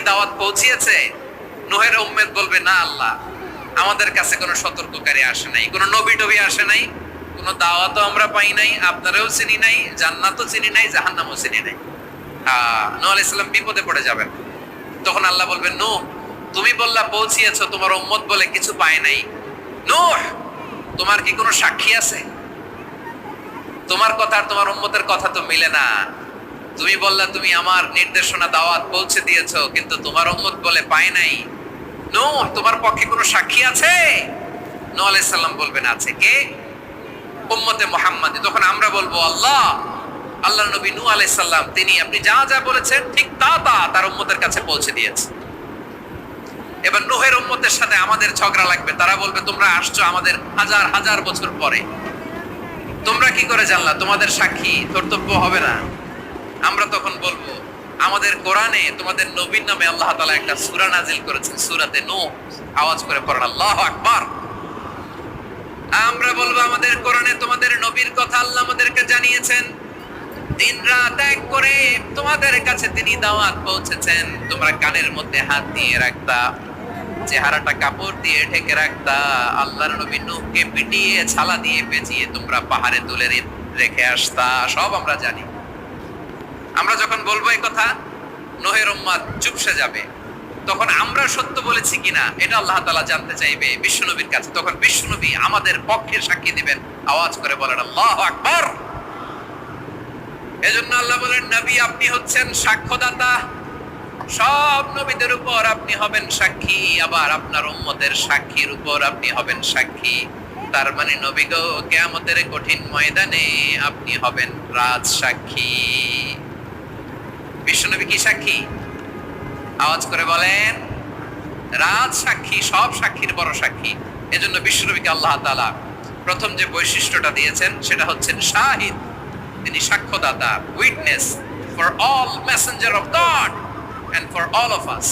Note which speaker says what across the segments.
Speaker 1: দাওয়াত পৌঁছিয়েছে? নূহের উম্মত বলবে না আল্লাহ, আমাদের কাছে কোনো সতর্ককারী আসে নাই, কোনো নবী টবি আসে নাই, কোনো দাওয়াতও আমরা পাই নাই, আপনারাও চিনি নাই, জান্নাতও চিনি নাই, জাহান্নামও চিনি নাই। নূহ আলাইহিস সালাম বিপদে পড়ে যাবেন। তখন আল্লাহ বলবেন, নূহ তুমি বললা পৌঁছিয়েছো, তোমার উম্মত বলে কিছু পায় নাই। নূহ তোমার কি কোনো সাক্ষী আছে? তোমার কথা আর তোমার উম্মতের কথা তো মিলে না। তুমি বললা তুমি আমার নির্দেশনা দাওয়াত পৌঁছে দিয়েছো, কিন্তু তোমার উম্মত বলে পায় নাই। নূহ তোমার পক্ষে কোনো সাক্ষী আছে? নূহ আলাইহিস সালাম বলবেন আছে। কে? উম্মতে মুহাম্মাদি। তখন আমরা বলবো আল্লাহর নবী নূহ আলাইহিস সালাম তিনি আপনি যা যা বলেছেন ঠিক তা তার উম্মতের কাছে পৌঁছে দিয়েছে। এবার নূহের উম্মতের সাথে আমাদের ঝগড়া লাগবে। তারা বলবে তোমরা আসছো আমাদের হাজার হাজার বছর পরে, তোমরা কি করে জানলা? তোমাদের সাক্ষী কর্তব্য হবে না? আমরা তখন বলবো আমাদের কোরআনে তোমাদের নবীর নামে আল্লাহ তাআলা একটা সূরা নাজিল করেছেন, সূরাতে নূহ। আওয়াজ করে পড়েন আল্লাহু আকবার। আমরা বলবো আমাদের কোরআনে তোমাদের নবীর কথা আল্লাহ আমাদেরকে জানিয়েছেন, দিন রাত এক করে তোমাদের কাছে তিনি দাওয়াত পৌঁছেছেন। তোমরা কানের মধ্যে হাত দিয়ে রাখতা, চেহারাটা কাপড় দিয়ে ঢেকে রাখতা, আল্লাহর নবী নূহকে পিটিয়ে ছালা দিয়ে পেঁচিয়ে তোমরা পাহাড়ে তুলে রেখে আসতা, সব আমরা জানি। আমরা যখন বলবো এই কথা, নূহের উম্মত চুপসে যাবে। তখন আমরা সত্য বলেছি কিনা এটা আল্লাহ তাআলা জানতে চাইবে বিশ্বনবীর কাছে। তখন বিশ্বনবী আমাদের পক্ষে সাক্ষী দিবেন। আওয়াজ করে বলেন আল্লাহু আকবার। এজন্য আল্লাহ বলেন, নবী আপনি হচ্ছেন সাক্ষ্যদাতা, সব নবীদের উপর আপনি হবেন সাক্ষী, আবার আপনার উম্মতের সাক্ষীর উপর আপনি হবেন সাক্ষী। তার মানে নবী গো, কিয়ামতের কঠিন ময়দানে আপনি হবেন রাজ সাক্ষী। বিশ্বনবী কি সাক্ষী? আওয়াজ করে বলেন, রাজ সাক্ষী, সব সাক্ষীর বড় সাক্ষী। এজন্য বিশ্বনবীকে আল্লাহ তাআলা প্রথম যে বৈশিষ্ট্যটা দিয়েছেন সেটা হচ্ছেন শাহিদ। তিনি সাক্ষ্যদাতা, witness for all messenger of God and for all of us.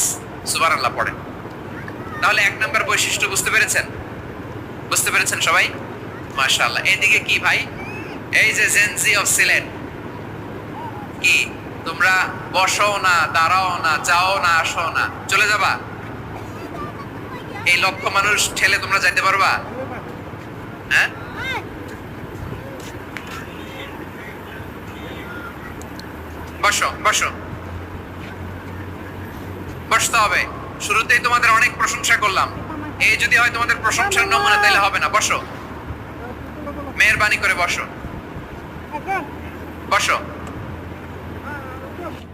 Speaker 1: সুবহানাল্লাহ পড়েন। তাহলে এক নাম্বার বৈশিষ্ট্য বুঝতে পেরেছেন? বুঝতে পেরেছেন সবাই? মাশাআল্লাহ। এদিকে কি ভাই, এই যে জেনজি অফ সিলেট, কি তোমরা বসো না, দাঁড়াও না, যাও না, আসো না, চলে যাবা? এই লক্ষ মানুষ ঠেলে তোমরা যাইতে পারবা? হ্যাঁ, বসো বসো, বসতে হবে। শুরুতেই তোমাদের অনেক প্রশংসা করলাম, এই যদি হয় তোমাদের প্রশংসার নমুনা তাহলে হবে না। বসো, মেহেরবানি করে বসো, বসো।